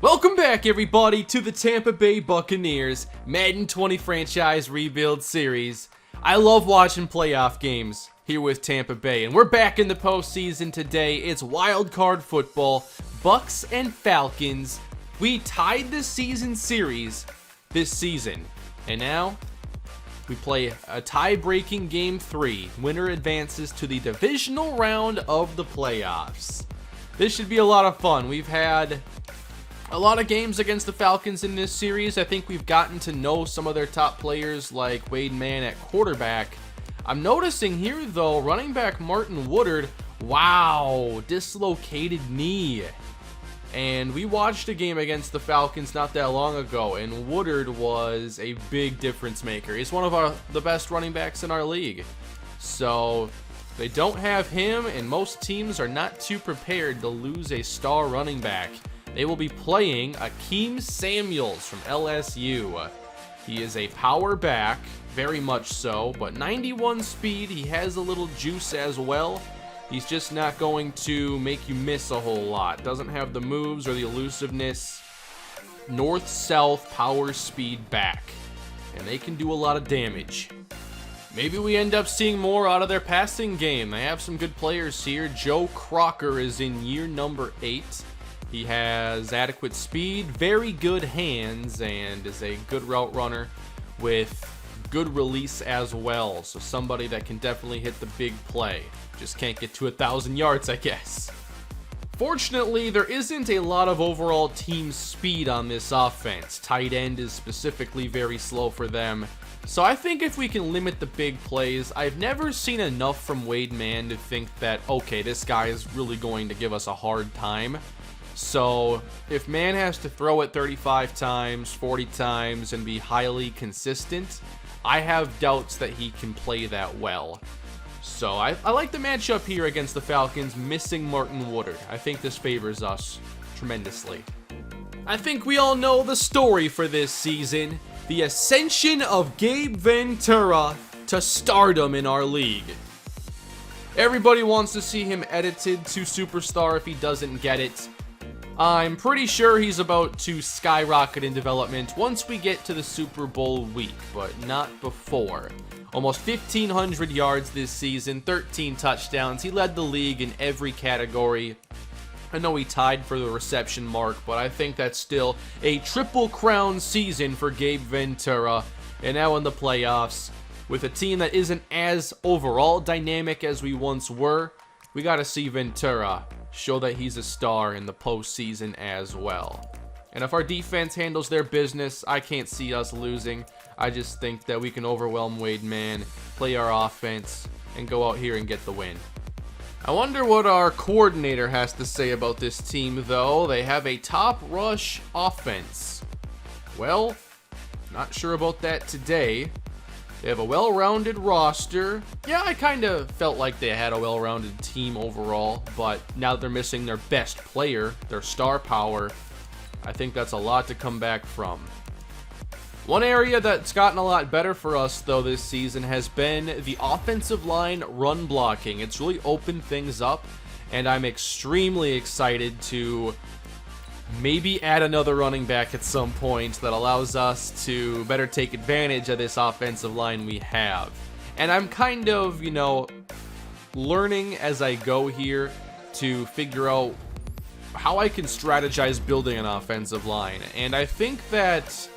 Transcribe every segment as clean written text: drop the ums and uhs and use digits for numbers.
Welcome back, everybody, to the Tampa Bay Buccaneers Madden 20 franchise rebuild series. I love watching playoff games here with Tampa Bay, and we're back in the postseason today. It's wild card football, Bucs and Falcons. We tied the season series this season, and now we play a tie-breaking game 3. Winner advances to the divisional round of the playoffs. This should be a lot of fun. We've had a lot of games against the Falcons in this series. I think we've gotten to know some of their top players like Wade Mann at quarterback. I'm noticing here though, running back Martin Woodard, wow, dislocated knee. And we watched a game against the Falcons not that long ago, and Woodard was a big difference maker. He's one of the best running backs in our league. So they don't have him, and most teams are not too prepared to lose a star running back. They will be playing Akeem Samuels from LSU. He is a power back, very much so, but 91 speed. He has a little juice as well. He's just not going to make you miss a whole lot. Doesn't have the moves or the elusiveness. North-south power speed back, and they can do a lot of damage. Maybe we end up seeing more out of their passing game. They have some good players here. Joe Crocker is in year number 8. He has adequate speed, very good hands, and is a good route runner with good release as well. So somebody that can definitely hit the big play. Just can't get to 1,000 yards, I guess. Fortunately, there isn't a lot of overall team speed on this offense. Tight end is specifically very slow for them. So I think if we can limit the big plays, I've never seen enough from Wade Mann to think that, okay, this guy is really going to give us a hard time. So if Mann has to throw it 35 times, 40 times, and be highly consistent, I have doubts that he can play that well. So I like the matchup here against the Falcons, missing Martin Woodard. I think this favors us tremendously. I think we all know the story for this season. The ascension of Gabe Ventura to stardom in our league. Everybody wants to see him edited to superstar if he doesn't get it. I'm pretty sure he's about to skyrocket in development once we get to the Super Bowl week, but not before. Almost 1,500 yards this season, 13 touchdowns. He led the league in every category. I know he tied for the reception mark, but I think that's still a triple crown season for Gabe Ventura. And now in the playoffs, with a team that isn't as overall dynamic as we once were, we got to see Ventura show that he's a star in the postseason as well. And if our defense handles their business, I can't see us losing. I just think that we can overwhelm Wade Mann, play our offense, and go out here and get the win. I wonder what our coordinator has to say about this team, though. They have a top rush offense. Well, not sure about that today. They have a well-rounded roster. Yeah, I kind of felt like they had a well-rounded team overall, but now that they're missing their best player, their star power, I think that's a lot to come back from. One area that's gotten a lot better for us, though, this season has been the offensive line run blocking. It's really opened things up, and I'm extremely excited to maybe add another running back at some point that allows us to better take advantage of this offensive line we have. And I'm kind of, learning as I go here to figure out how I can strategize building an offensive line. And I think that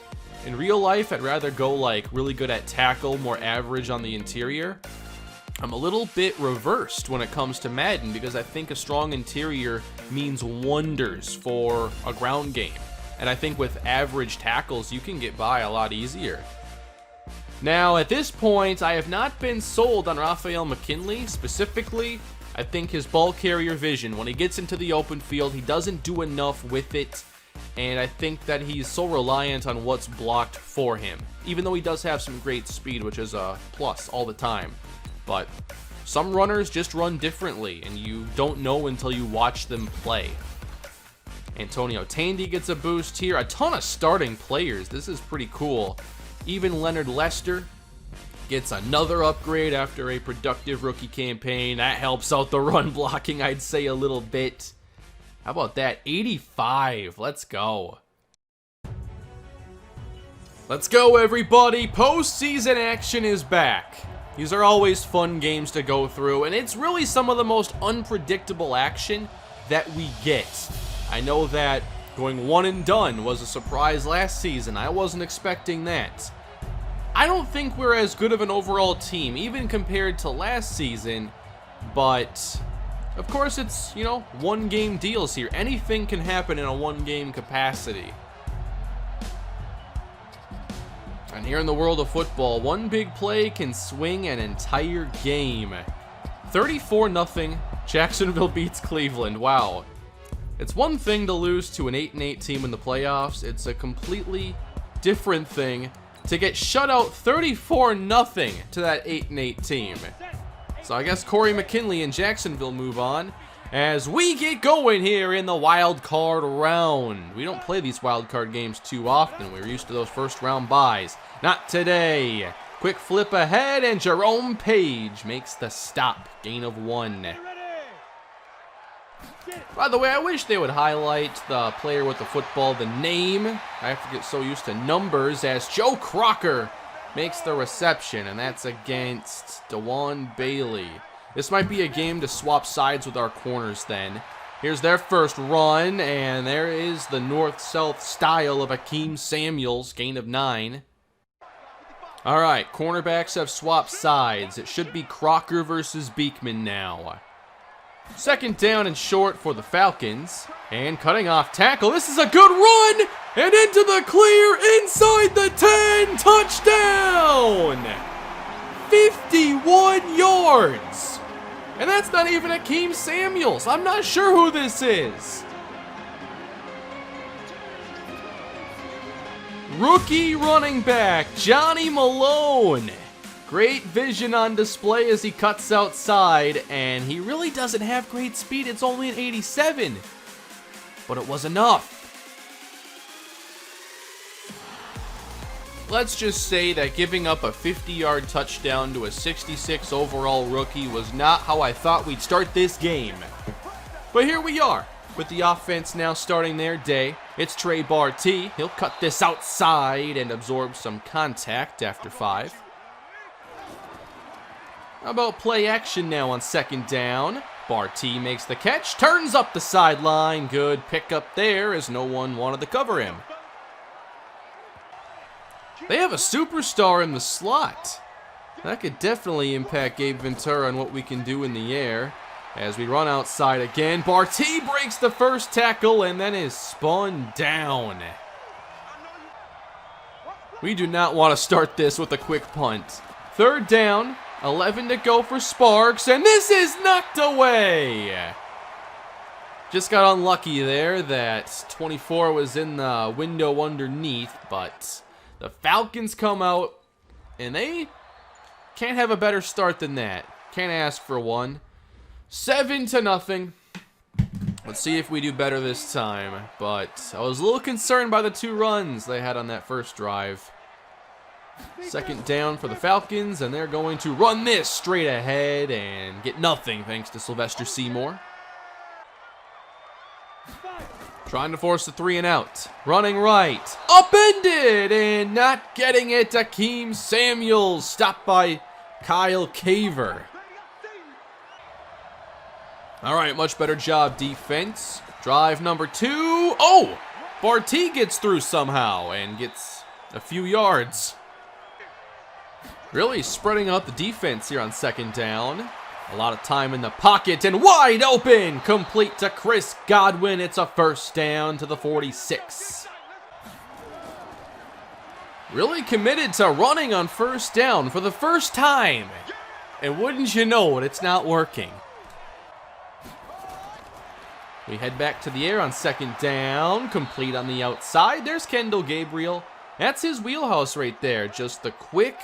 in real life, I'd rather go like really good at tackle, more average on the interior. I'm a little bit reversed when it comes to Madden because I think a strong interior means wonders for a ground game. And I think with average tackles, you can get by a lot easier. Now, at this point, I have not been sold on RAFAEL McKinley. Specifically, I think his ball carrier vision, when he gets into the open field, he doesn't do enough with it. And I think that he's so reliant on what's blocked for him. Even though he does have some great speed, which is a plus all the time. But some runners just run differently, and you don't know until you watch them play. Antonio Tandy gets a boost here. A ton of starting players. This is pretty cool. Even Leonard Lester gets another upgrade after a productive rookie campaign. That helps out the run blocking, I'd say, a little bit. How about that? 85. Let's go. Let's go, everybody. Postseason action is back. These are always fun games to go through, and it's really some of the most unpredictable action that we get. I know that going one and done was a surprise last season. I wasn't expecting that. I don't think we're as good of an overall team, even compared to last season, but of course it's, you know, one-game deals here. Anything can happen in a one-game capacity. And here in the world of football, one big play can swing an entire game. 34-0, Jacksonville beats Cleveland. Wow. It's one thing to lose to an 8-8 team in the playoffs. It's a completely different thing to get shut out 34-0 to that 8-8 team. So I guess Corey McKinley and Jacksonville move on as we get going here in the wild card round. We don't play these wild card games too often. We're used to those first round buys. Not today. Quick flip ahead, and Jerome Page makes the stop. Gain of 1. By the way, I wish they would highlight the player with the football, the name. I have to get so used to numbers, as Joe Crocker makes the reception, and that's against DeJuan Bailey. This might be a game to swap sides with our corners then. Here's their first run, and there is the north-south style of Akeem Samuels, gain of 9. All right, cornerbacks have swapped sides. It should be Crocker versus Beekman now. Second down and short for the Falcons. And cutting off tackle. This is a good run! And into the clear inside the 10. Touchdown! 51 yards. And that's not even Akeem Samuels. I'm not sure who this is. Rookie running back, Johnny Malone. Great vision on display as he cuts outside, and he really doesn't have great speed. It's only an 87, but it was enough. Let's just say that giving up a 50-yard touchdown to a 66 overall rookie was not how I thought we'd start this game. But here we are, with the offense now starting their day. It's Trey Barty. He'll cut this outside and absorb some contact after 5. How about play action now on second down? Barty makes the catch, turns up the sideline. Good pickup there as no one wanted to cover him. They have a superstar in the slot. That could definitely impact Gabe Ventura and what we can do in the air. As we run outside again, Barty breaks the first tackle and then is spun down. We do not want to start this with a quick punt. Third down, 11 to go for Sparks, and this is knocked away. Just got unlucky there that 24 was in the window underneath, but the Falcons come out, and they can't have a better start than that. Can't ask for one. 7-0. Let's see if we do better this time. But I was a little concerned by the 2 runs they had on that first drive. Second down for the Falcons, and they're going to run this straight ahead and get nothing thanks to Sylvester Seymour. Trying to force the 3 and out. Running right. Upended and not getting it. Akeem Samuels stopped by Kyle Caver. All right, much better job defense. Drive number 2. Oh! Barty gets through somehow and gets a few yards. Really spreading out the defense here on second down. A lot of time in the pocket and wide open. Complete to Chris Godwin. It's a first down to the 46. Really committed to running on first down for the first time. And wouldn't you know it, it's not working. We head back to the air on second down. Complete on the outside. There's Kendall Gabriel. That's his wheelhouse right there. Just the quick,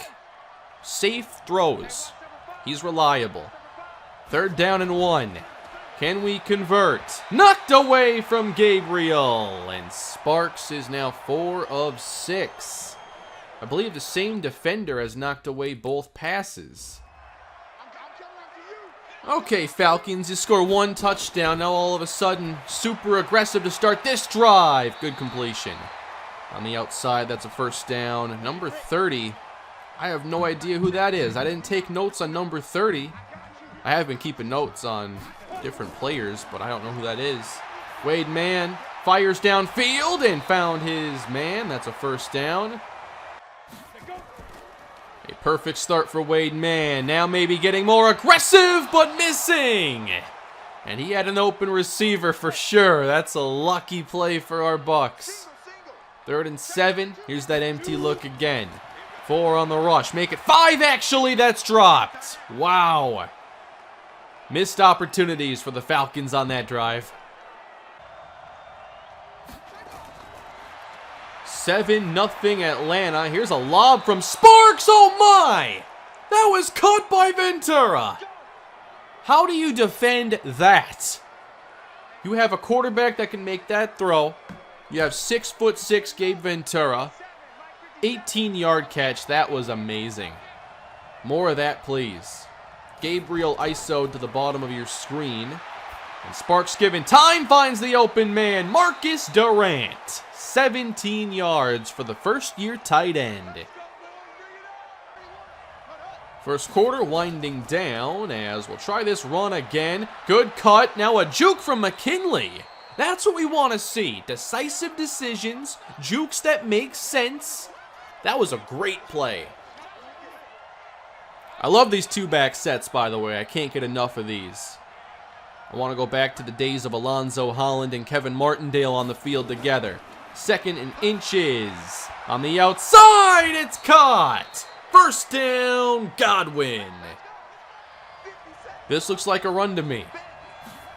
safe throws. He's reliable. Third down and 1. Can we convert? Knocked away from Gabriel. And Sparks is now 4 of 6. I believe the same defender has knocked away both passes. Okay, Falcons, you score 1 touchdown. Now all of a sudden, super aggressive to start this drive. Good completion. On the outside, that's a first down. Number 30, I have no idea who that is. I didn't take notes on number 30. I have been keeping notes on different players, but I don't know who that is. Wade Mann fires downfield and found his man. That's a first down. A perfect start for Wade Mann. Now maybe getting more aggressive, but missing. And he had an open receiver for sure. That's a lucky play for our Bucs. 3rd and 7. Here's that empty look again. 4 on the rush. Make it 5, actually. That's dropped. Wow. Missed opportunities for the Falcons on that drive. 7-0 Atlanta. Here's a lob from Sparks. Oh my! That was caught by Ventura. How do you defend that? You have a quarterback that can make that throw. You have 6'6" Gabe Ventura. 18-yard catch. That was amazing. More of that, please. Gabriel ISO to the bottom of your screen. And Sparks given time, finds the open man, Marcus Durant. 17 yards for the first-year tight end. First quarter winding down as we'll try this run again. Good cut. Now a juke from McKinley. That's what we want to see. Decisive decisions, jukes that make sense. That was a great play. I love these 2-back sets, by the way. I can't get enough of these. I want to go back to the days of Alonzo Holland and Kevin Martindale on the field together. 2nd and inches. On the outside, it's caught. First down, Godwin. This looks like a run to me.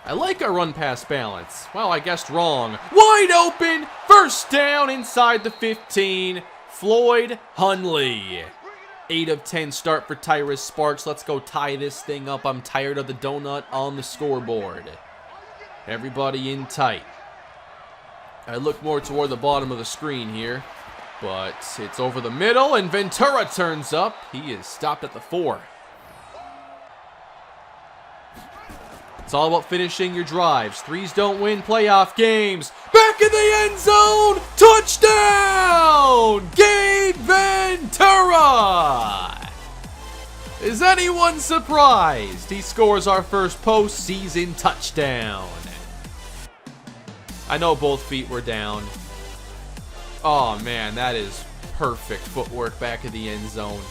I like our run-pass balance. Well, I guessed wrong. Wide open, first down inside the 15. Floyd Hunley. 8 of 10 start for Tyrus Sparks. Let's go tie this thing up. I'm tired of the donut on the scoreboard. Everybody in tight. I look more toward the bottom of the screen here, but it's over the middle, and Ventura turns up. He is stopped at the 4. It's all about finishing your drives. 3s don't win playoff games. Back in the end zone. Touchdown! Gabe Ventura! Is anyone surprised? He scores our first postseason touchdown. I know both feet were down. Oh man, that is perfect footwork back in the end zone.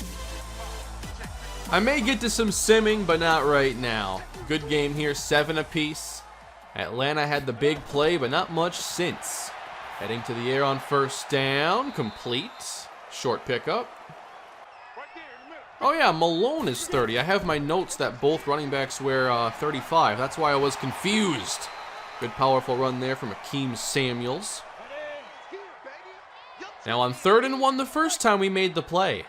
I may get to some simming, but not right now. Good game here, 7 apiece. Atlanta had the big play, but not much since. Heading to the air on first down, complete. Short pickup. Oh yeah, Malone is 30. I have my notes that both running backs wear 35. That's why I was confused. Good powerful run there from Akeem Samuels. Now on 3rd and 1 the first time we made the play.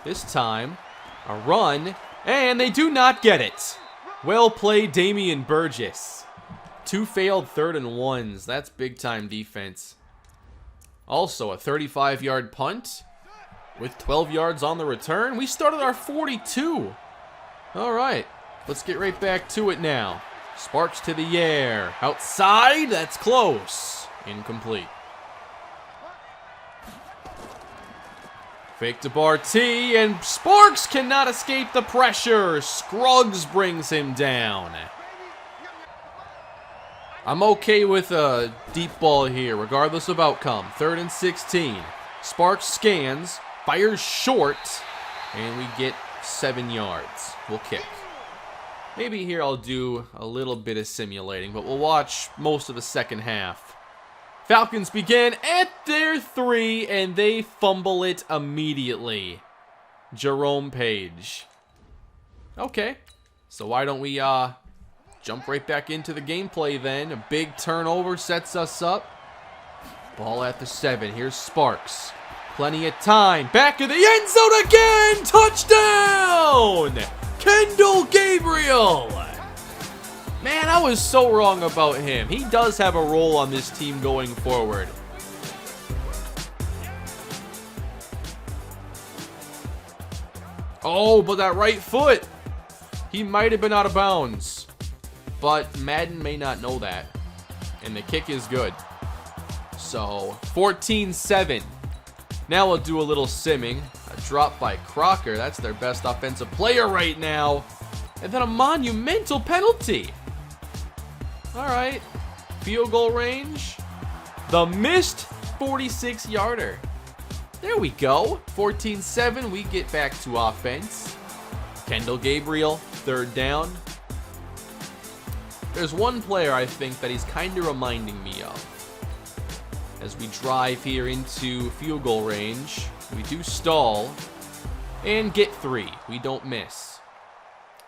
This time, a run, and they do not get it. Well played, Damian Burgess. 2 failed 3rd and 1s. That's big time defense. Also a 35-yard punt with 12 yards on the return. We started our 42. All right, let's get right back to it now. Sparks to the air. Outside, that's close. Incomplete. Fake to Barty, and Sparks cannot escape the pressure. Scruggs brings him down. I'm okay with a deep ball here, regardless of outcome. 3rd and 16. Sparks scans, fires short, and we get 7 yards. We'll kick. Maybe here I'll do a little bit of simulating, but we'll watch most of the second half. Falcons begin at their 3, and they fumble it immediately. Jerome Page. Okay, so why don't we jump right back into the gameplay then. A big turnover sets us up. Ball at the 7. Here's Sparks. Plenty of time. Back in the end zone again. Touchdown! Kendall Gabriel. Man, I was so wrong about him. He does have a role on this team going forward. Oh, but that right foot. He might have been out of bounds, but Madden may not know that. And the kick is good. So, 14-7. Now we'll do a little simming. A drop by Crocker. That's their best offensive player right now. And then a monumental penalty. All right. Field goal range. The missed 46-yarder. There we go. 14-7. We get back to offense. Kendall Gabriel, third down. There's one player I think that he's kind of reminding me of. As we drive here into field goal range, we do stall and get 3. We don't miss.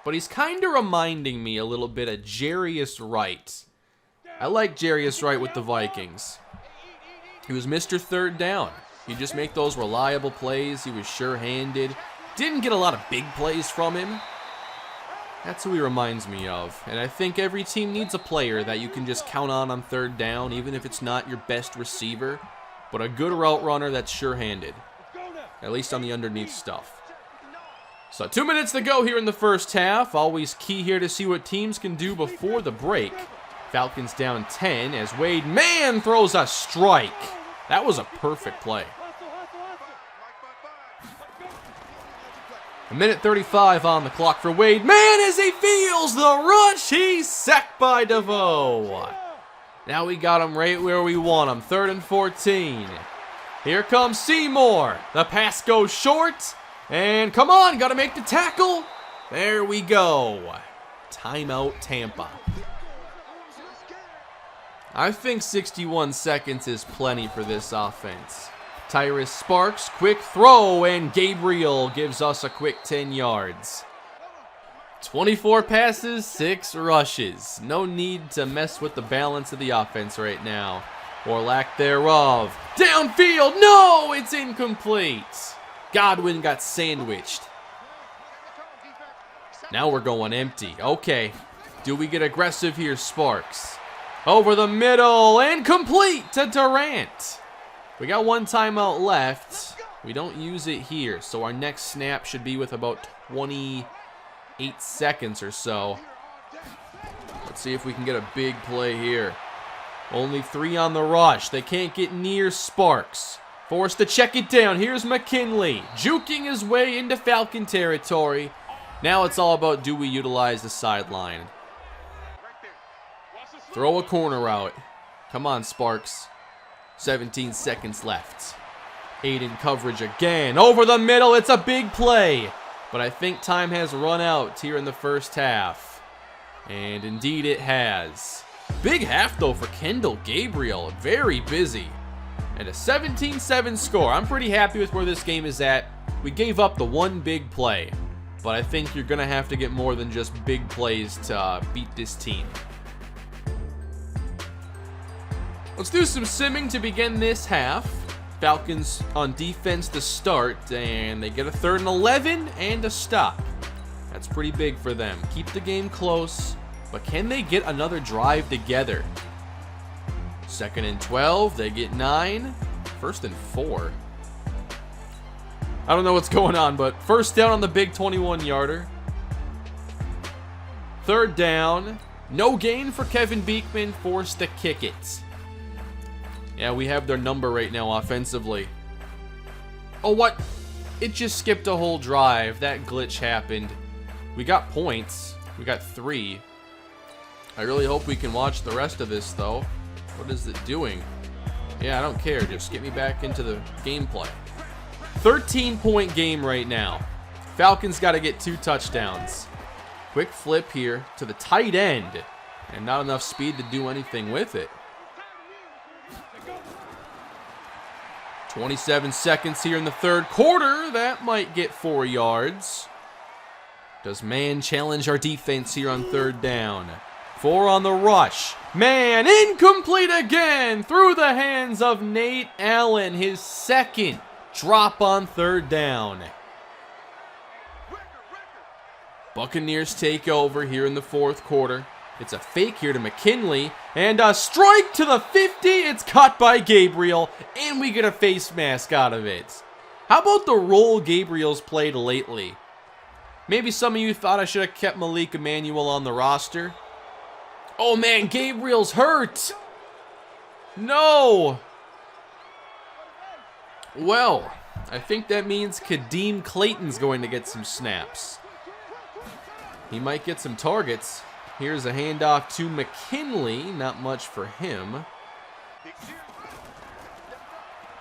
But he's kind of reminding me a little bit of Jarius Wright. I like Jarius Wright with the Vikings. He was Mr. Third Down. He'd just make those reliable plays. He was sure-handed. Didn't get a lot of big plays from him. That's who he reminds me of. And I think every team needs a player that you can just count on third down, even if it's not your best receiver, but a good route runner that's sure-handed, at least on the underneath stuff. So 2 minutes to go here in the first half. Always key here to see what teams can do before the break. Falcons down 10 as Wade Mann throws a strike. That was a perfect play. A minute 35 on the clock for Wade Mann as he feels the rush. He's sacked by DeVoe. Now we got him right where we want him. 3rd and 14. Here comes Seymour. The pass goes short. And come on, got to make the tackle. There we go. Timeout Tampa. I think 61 seconds is plenty for this offense. Tyrus Sparks, quick throw, and Gabriel gives us a quick 10 yards. 24 passes, 6 rushes. No need to mess with the balance of the offense right now, or lack thereof. Downfield, no, it's incomplete. Godwin got sandwiched. Now we're going empty. Okay, do we get aggressive here, Sparks? Over the middle and complete to Durant. We got 1 timeout left. We don't use it here, so our next snap should be with about 28 seconds or so. Let's see if we can get a big play here. Only 3 on the rush. They can't get near Sparks. Forced to check it down. Here's McKinley, juking his way into Falcon territory. Now it's all about, do we utilize the sideline? Throw a corner route. Come on, Sparks. 17 seconds left. 8 in coverage again. Over the middle, it's a big play. But I think time has run out here in the first half. And indeed it has. Big half, though, for Kendall Gabriel. Very busy. And a 17-7 score. I'm pretty happy with where this game is at. We gave up the 1 big play. But I think you're going to have to get more than just big plays to beat this team. Let's do some simming to begin this half. Falcons on defense to start, and they get a 3rd and 11 and a stop. That's pretty big for them. Keep the game close, but can they get another drive together? 2nd and 12, they get 9. 1st and 4. I don't know what's going on, but first down on the big 21-yarder. 3rd down. No gain for Kevin Beekman, forced to kick it. Yeah, we have their number right now offensively. Oh, what? It just skipped a whole drive. That glitch happened. We got points. We got 3. I really hope we can watch the rest of this, though. What is it doing? Yeah, I don't care. Just get me back into the gameplay. 13-point game right now. Falcons got to get 2 touchdowns. Quick flip here to the tight end. And not enough speed to do anything with it. 27 seconds here in the 3rd quarter. That might get 4 yards. Does Mann challenge our defense here on 3rd down? 4 on the rush. Mann incomplete again through the hands of Nate Allen. His 2nd drop on 3rd down. Buccaneers take over here in the 4th quarter. It's a fake here to McKinley, and a strike to the 50. It's caught by Gabriel, and we get a face mask out of it. How about the role Gabriel's played lately? Maybe some of you thought I should have kept Malik Emmanuel on the roster. Oh man, Gabriel's hurt. No. Well, I think that means Kadeem Clayton's going to get some snaps. He might get some targets. Here's a handoff to McKinley. Not much for him.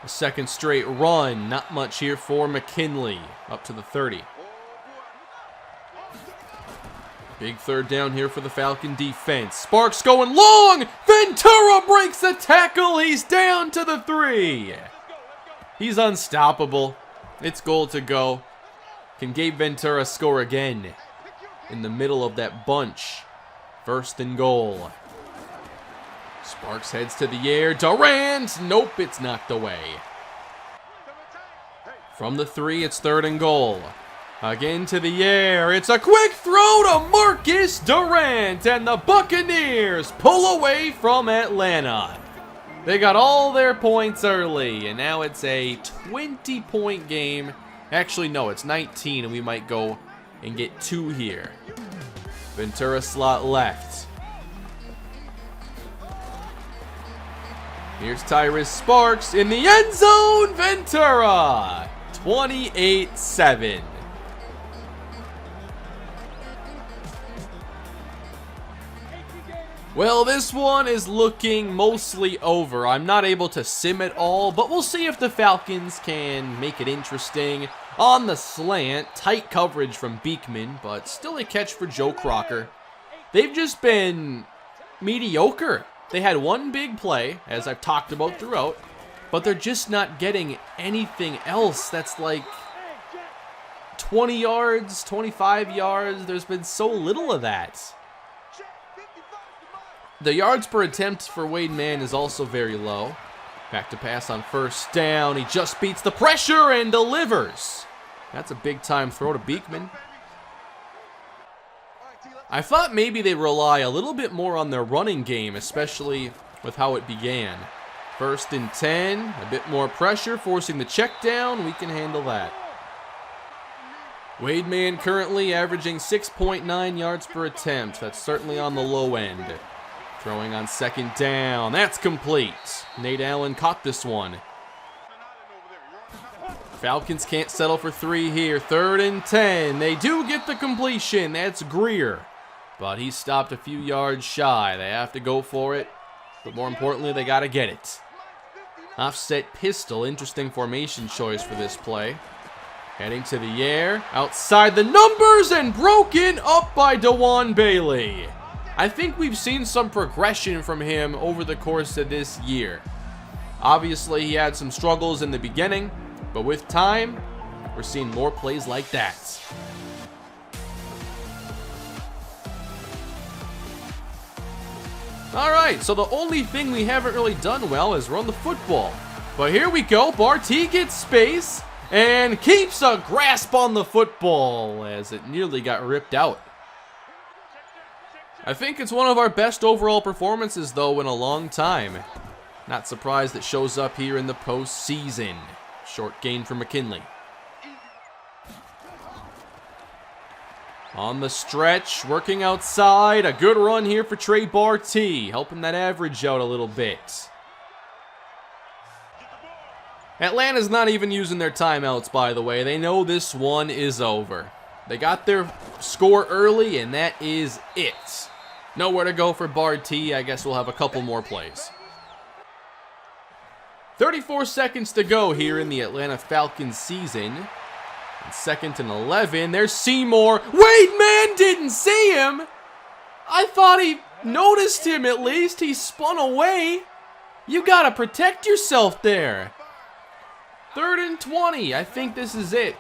A second straight run. Not much here for McKinley. Up to the 30. Big third down here for the Falcon defense. Sparks going long. Ventura breaks the tackle. He's down to the 3. He's unstoppable. It's goal to go. Can Gabe Ventura score again? In the middle of that bunch. First and goal. Sparks heads to the air. Durant. Nope, it's knocked away. From the 3, it's third and goal. Again to the air. It's a quick throw to Marcus Durant. And the Buccaneers pull away from Atlanta. They got all their points early. And now it's a 20-point game. Actually, no, it's 19. And we might go and get 2 here. Ventura slot left. Here's Tyrus Sparks in the end zone. Ventura. 28-7. Well, this one is looking mostly over. I'm not able to sim it all, but we'll see if the Falcons can make it interesting. On the slant, tight coverage from Beekman, but still a catch for Joe Crocker. They've just been mediocre. They had one big play, as I've talked about throughout, but they're just not getting anything else that's like 20 yards, 25 yards. There's been so little of that. The yards per attempt for Wade Mann is also very low. Back to pass on first down. He just beats the pressure and delivers. That's a big time throw to Beekman. I thought maybe they rely a little bit more on their running game, especially with how it began. First and 10, a bit more pressure, forcing the check down. We can handle that. Wade Mann currently averaging 6.9 yards per attempt. That's certainly on the low end. Throwing on second down. That's complete. Nate Allen caught this one. Falcons can't settle for 3 here. Third and 10. They do get the completion. That's Greer. But he stopped a few yards shy. They have to go for it. But more importantly, they got to get it. Offset pistol. Interesting formation choice for this play. Heading to the air. Outside the numbers and broken up by DeJuan Bailey. I think we've seen some progression from him over the course of this year. Obviously, he had some struggles in the beginning, but with time, we're seeing more plays like that. All right, so the only thing we haven't really done well is run the football. But here we go. Barty gets space and keeps a grasp on the football as it nearly got ripped out. I think it's one of our best overall performances, though, in a long time. Not surprised it shows up here in the postseason. Short gain for McKinley. On the stretch, working outside. A good run here for Trey Barty, helping that average out a little bit. Atlanta's not even using their timeouts, by the way. They know this one is over. They got their score early, and that is it. Nowhere to go for Barty. I guess we'll have a couple more plays. 34 seconds to go here in the Atlanta Falcons season. And second and 11. There's Seymour. Wade Mann didn't see him. I thought he noticed him at least. He spun away. You got to protect yourself there. Third and 20. I think this is it.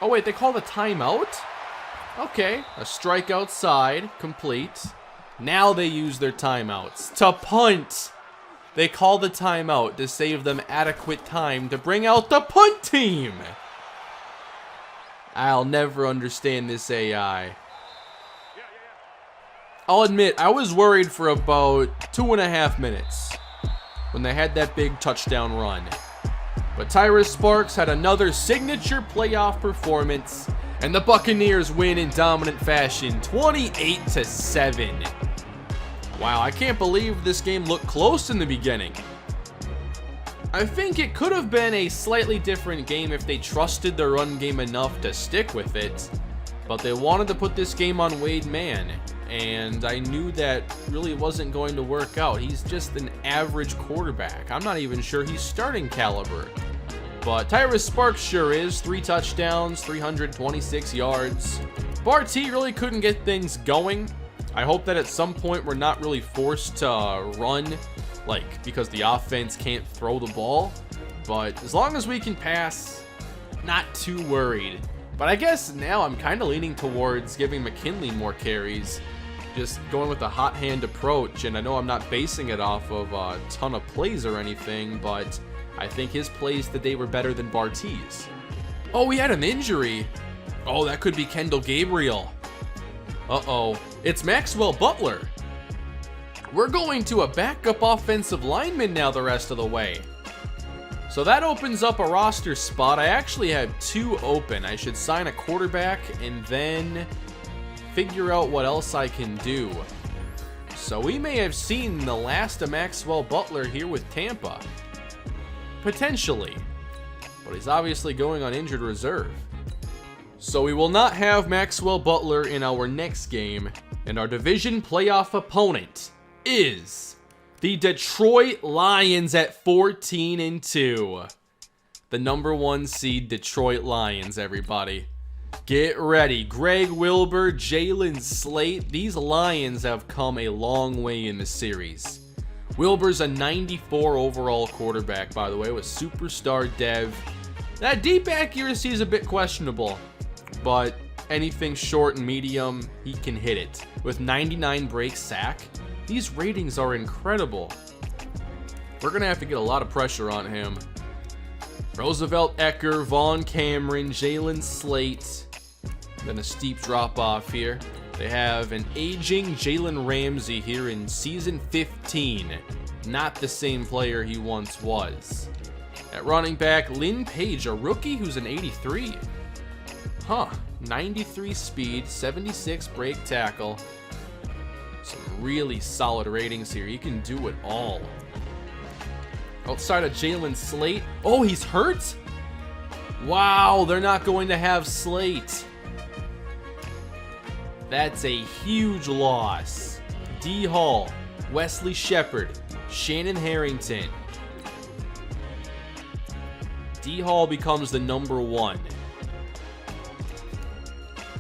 Oh, wait. They called a timeout? Okay. A strike outside. Complete. Now they use their timeouts to punt. They call the timeout to save them adequate time to bring out the punt team. I'll never understand this AI. I'll admit, I was worried for about 2.5 minutes when they had that big touchdown run. But Tyrus Sparks had another signature playoff performance And the Buccaneers win in dominant fashion, 28-7. Wow, I can't believe this game looked close in the beginning. I think it could have been a slightly different game if they trusted their run game enough to stick with it. But they wanted to put this game on Wade Man. And I knew that really wasn't going to work out. He's just an average quarterback. I'm not even sure he's starting caliber. But Tyrus Sparks sure is. 3 touchdowns, 326 yards. Barty really couldn't get things going. I hope that at some point we're not really forced to run, like, because the offense can't throw the ball. But as long as we can pass, not too worried. But I guess now I'm kind of leaning towards giving McKinley more carries. Just going with a hot hand approach, and I know I'm not basing it off of a ton of plays or anything, but I think his plays today were better than Barty's. Oh, we had an injury. Oh, that could be Kendall Gabriel. Uh-oh, it's Maxwell Butler. We're going to a backup offensive lineman now the rest of the way. So that opens up a roster spot. I actually have 2 open. I should sign a quarterback and then figure out what else I can do. So we may have seen the last of Maxwell Butler here with Tampa. Potentially. But he's obviously going on injured reserve. So we will not have Maxwell Butler in our next game. And our division playoff opponent is the Detroit Lions at 14-2. The number 1 seed Detroit Lions, everybody. Get ready. Greg Wilbur, Jalen Slate. These Lions have come a long way in the series. Wilbur's a 94 overall quarterback, by the way, with superstar dev. That deep accuracy is a bit questionable, but anything short and medium, he can hit it. With 99 break sack, these ratings are incredible. We're going to have to get a lot of pressure on him. Roosevelt Ecker, Vaughn Cameron, Jalen Slate. Then a steep drop off here. They have an aging Jalen Ramsey here in season 15. Not the same player he once was. At running back, Lynn Page, a rookie who's an 83. 93 speed, 76 break tackle. Some really solid ratings here. He can do it all. Outside of Jalen Slate. Oh, he's hurt? Wow, they're not going to have Slate. That's a huge loss. D. Hall, Wesley Shepard, Shannon Harrington. D. Hall becomes the number 1.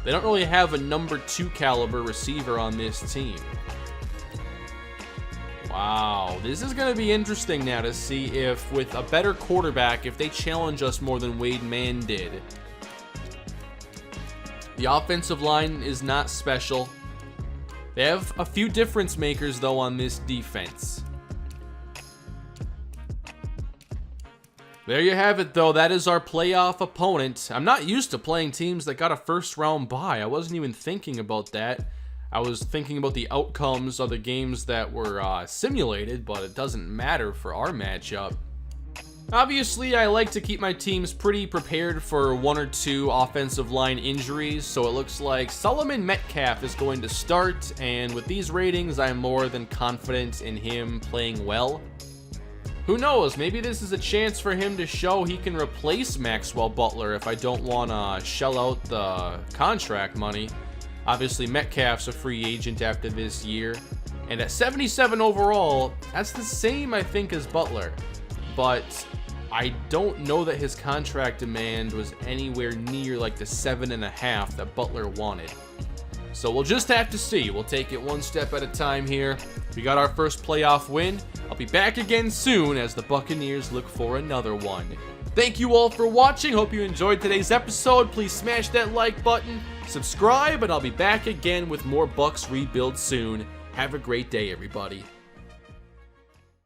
They don't really have a number 2 caliber receiver on this team. Wow, this is going to be interesting now to see if, with a better quarterback, if they challenge us more than Wade Mann did. The offensive line is not special. They have a few difference makers, though, on this defense. There you have it, though. That is our playoff opponent. I'm not used to playing teams that got a first-round bye. I wasn't even thinking about that. I was thinking about the outcomes of the games that were simulated, but it doesn't matter for our matchup. Obviously, I like to keep my teams pretty prepared for 1 or 2 offensive line injuries, so it looks like Solomon Metcalf is going to start, and with these ratings, I'm more than confident in him playing well. Who knows, maybe this is a chance for him to show he can replace Maxwell Butler if I don't want to shell out the contract money. Obviously, Metcalf's a free agent after this year, and at 77 overall, that's the same, I think, as Butler. But I don't know that his contract demand was anywhere near like the 7.5 that Butler wanted. So we'll just have to see. We'll take it one step at a time here. We got our first playoff win. I'll be back again soon as the Buccaneers look for another one. Thank you all for watching. Hope you enjoyed today's episode. Please smash that like button, subscribe, and I'll be back again with more Bucs rebuild soon. Have a great day, everybody.